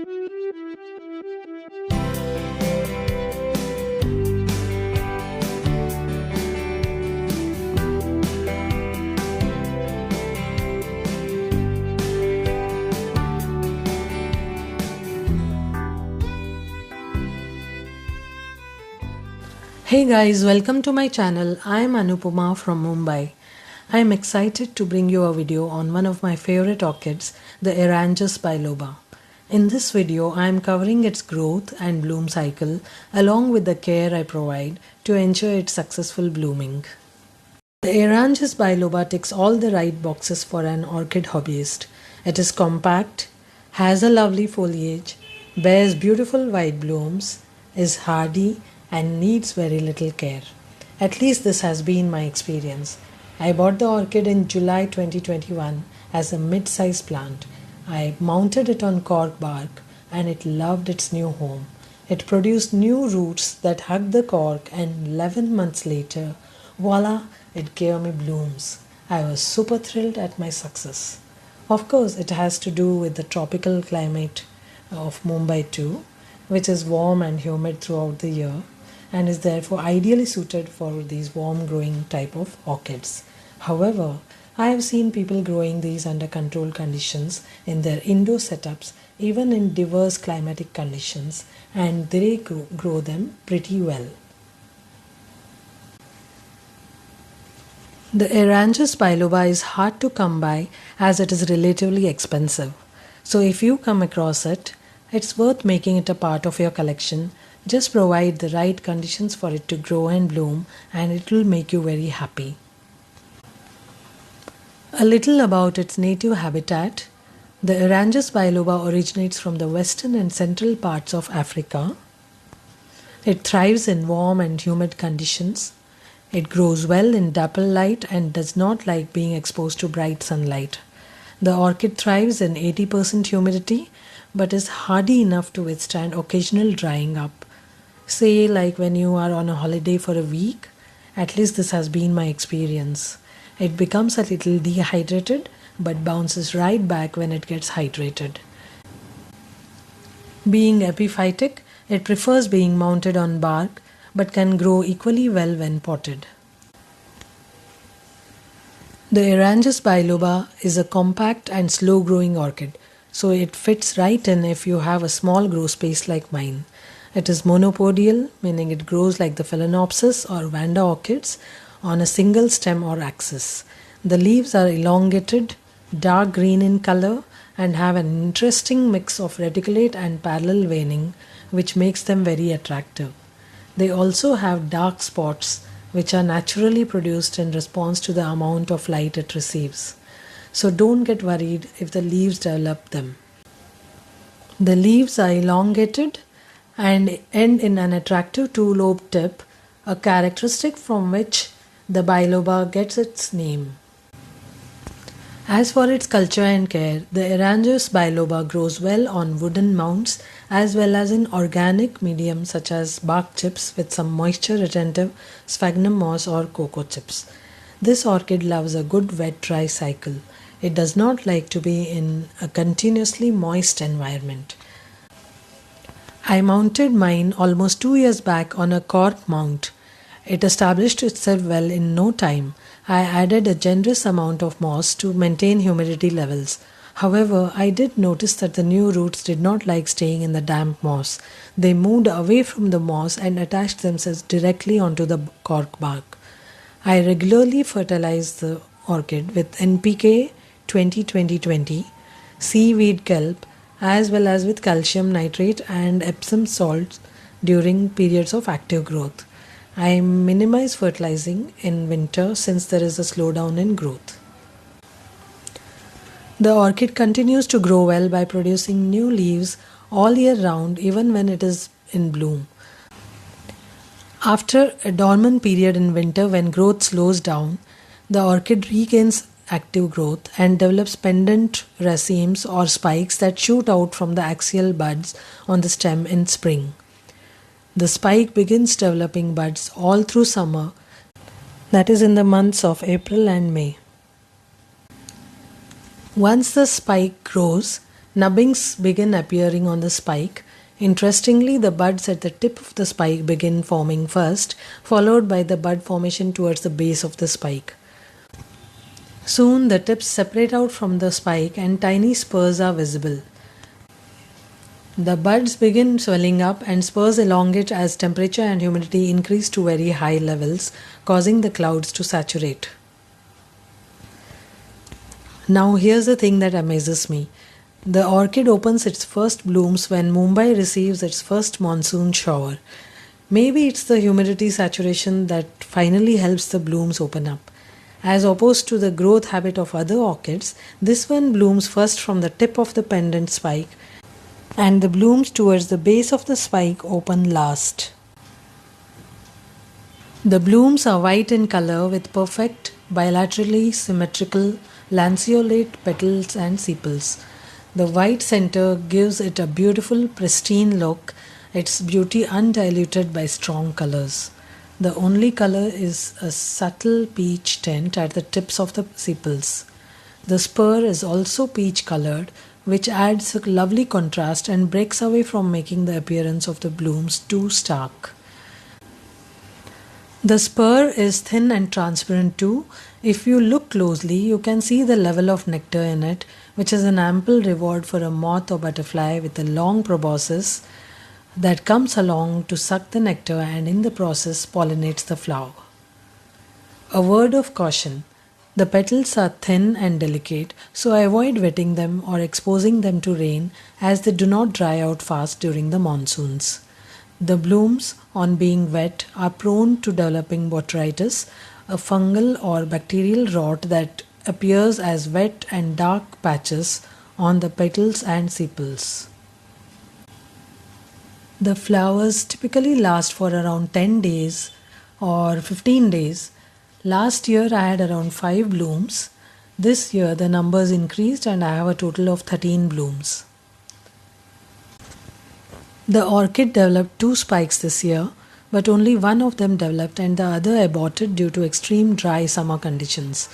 Hey guys, welcome to my channel. I am Anupama from Mumbai. I am excited to bring you a video on one of my favorite orchids, the Aerangis biloba. In this video, I am covering its growth and bloom cycle along with the care I provide to ensure its successful blooming. The Aerangis biloba ticks all the right boxes for an orchid hobbyist. It is compact, has a lovely foliage, bears beautiful white blooms, is hardy, and needs very little care. At least this has been my experience. I bought the orchid in July 2021 as a mid-sized plant. I mounted it on cork bark and it loved its new home. It produced new roots that hugged the cork, and 11 months later, voila, it gave me blooms. I was super thrilled at my success. Of course, it has to do with the tropical climate of Mumbai too, which is warm and humid throughout the year, and is therefore ideally suited for these warm growing type of orchids. However, I have seen people growing these under controlled conditions in their indoor setups, even in diverse climatic conditions, and they grow them pretty well. The Aerangis biloba is hard to come by as it is relatively expensive. So if you come across it, it's worth making it a part of your collection. Just provide the right conditions for it to grow and bloom, and it will make you very happy. A little about its native habitat. The Aerangis biloba originates from the western and central parts of Africa. It thrives in warm and humid conditions. It grows well in dapple light and does not like being exposed to bright sunlight. The orchid thrives in 80% humidity but is hardy enough to withstand occasional drying up. Say like when you are on a holiday for a week, at least this has been my experience. It becomes a little dehydrated but bounces right back when it gets hydrated. Being epiphytic, it prefers being mounted on bark but can grow equally well when potted. The Aerangis biloba is a compact and slow growing orchid, so it fits right in if you have a small grow space like mine. It is monopodial, meaning it grows like the Phalaenopsis or Vanda orchids on a single stem or axis. The leaves are elongated, dark green in color, and have an interesting mix of reticulate and parallel veining, which makes them very attractive. They also have dark spots, which are naturally produced in response to the amount of light it receives. So don't get worried if the leaves develop them. The leaves are elongated and end in an attractive two-lobed tip, a characteristic from which the biloba gets its name. As for its culture and care, the Aerangis biloba grows well on wooden mounds as well as in organic medium such as bark chips with some moisture-retentive sphagnum moss or cocoa chips. This orchid loves a good wet-dry cycle. It does not like to be in a continuously moist environment. I mounted mine almost 2 years back on a cork mount. It established itself well in no time. I added a generous amount of moss to maintain humidity levels. However, I did notice that the new roots did not like staying in the damp moss. They moved away from the moss and attached themselves directly onto the cork bark. I regularly fertilize the orchid with NPK 20-20-20, seaweed kelp, as well as with calcium nitrate and Epsom salts during periods of active growth. I minimize fertilizing in winter since there is a slowdown in growth. The orchid continues to grow well by producing new leaves all year round, even when it is in bloom. After a dormant period in winter when growth slows down, the orchid regains active growth and develops pendant racemes or spikes that shoot out from the axial buds on the stem in spring. The spike begins developing buds all through summer, that is in the months of April and May. Once the spike grows, Nubbings begin appearing on the spike. Interestingly, the buds at the tip of the spike begin forming first, followed by the bud formation towards the base of the spike. Soon the tips separate out from the spike and tiny spurs are visible. The buds begin swelling up and spurs elongate as temperature and humidity increase to very high levels, causing the clouds to saturate. Now here's the thing that amazes me. The orchid opens its first blooms when Mumbai receives its first monsoon shower. Maybe it's the humidity saturation that finally helps the blooms open up. As opposed to the growth habit of other orchids, this one blooms first from the tip of the pendant spike, and the blooms towards the base of the spike open last. The blooms are white in color with perfect bilaterally symmetrical lanceolate petals and sepals. The white center gives it a beautiful pristine look, its beauty undiluted by strong colors. The only color is a subtle peach tint at the tips of the sepals. The spur is also peach colored, which adds a lovely contrast and breaks away from making the appearance of the blooms too stark. The spur is thin and transparent too. If you look closely, you can see the level of nectar in it, which is an ample reward for a moth or butterfly with a long proboscis that comes along to suck the nectar and in the process pollinates the flower. A word of caution. The petals are thin and delicate, so avoid wetting them or exposing them to rain as they do not dry out fast during the monsoons. The blooms, on being wet, are prone to developing botrytis, a fungal or bacterial rot that appears as wet and dark patches on the petals and sepals. The flowers typically last for around 10 days or 15 days. Last year I had around 5 blooms. This year the numbers increased and I have a total of 13 blooms. The orchid developed 2 spikes this year, but only one of them developed and the other aborted due to extreme dry summer conditions.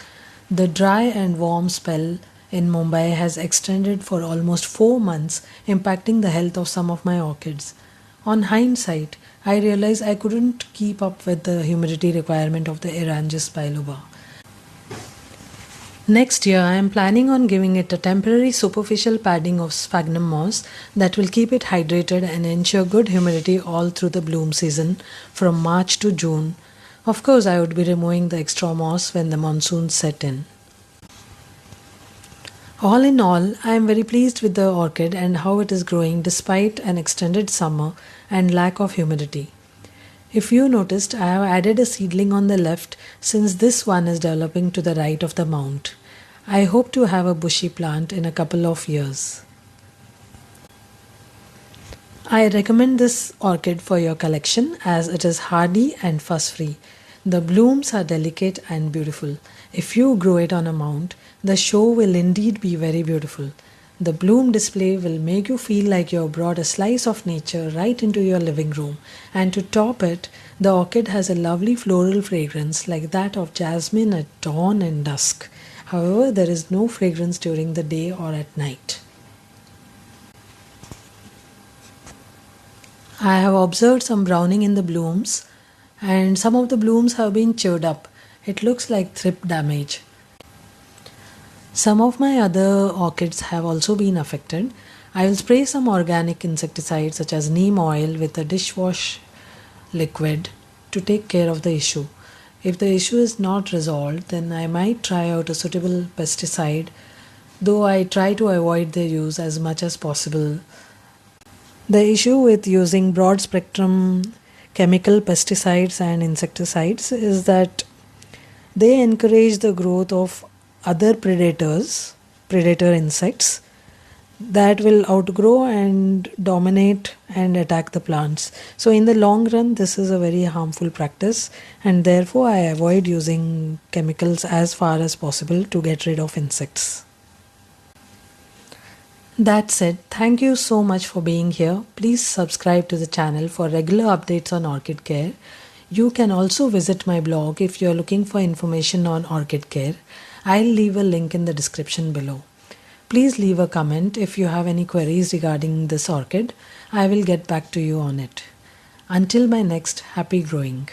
The dry and warm spell in Mumbai has extended for almost 4 months, impacting the health of some of my orchids. On hindsight, I realized I couldn't keep up with the humidity requirement of the Aerangis biloba. Next year, I am planning on giving it a temporary superficial padding of sphagnum moss that will keep it hydrated and ensure good humidity all through the bloom season from March to June. Of course, I would be removing the extra moss when the monsoons set in. All in all, I am very pleased with the orchid and how it is growing despite an extended summer and lack of humidity. If you noticed, I have added a seedling on the left since this one is developing to the right of the mount. I hope to have a bushy plant in a couple of years. I recommend this orchid for your collection as it is hardy and fuss-free. The blooms are delicate and beautiful. If you grow it on a mount, the show will indeed be very beautiful. The bloom display will make you feel like you have brought a slice of nature right into your living room. And to top it, the orchid has a lovely floral fragrance like that of jasmine at dawn and dusk. However, there is no fragrance during the day or at night. I have observed some browning in the blooms, and some of the blooms have been chewed up. It looks like thrip damage. Some of my other orchids have also been affected. I will spray some organic insecticides such as neem oil with a dishwash liquid to take care of the issue. If the issue is not resolved, then I might try out a suitable pesticide, though I try to avoid their use as much as possible. The issue with using broad spectrum chemical pesticides and insecticides is that they encourage the growth of other predator insects that will outgrow and dominate and attack the plants. So in the long run, this is a very harmful practice, and therefore I avoid using chemicals as far as possible to get rid of insects. That said, thank you so much for being here. Please subscribe to the channel for regular updates on orchid care. You can also visit my blog if you are looking for information on orchid care. I'll leave a link in the description below. Please leave a comment if you have any queries regarding this orchid. I will get back to you on it. Until my next happy growing.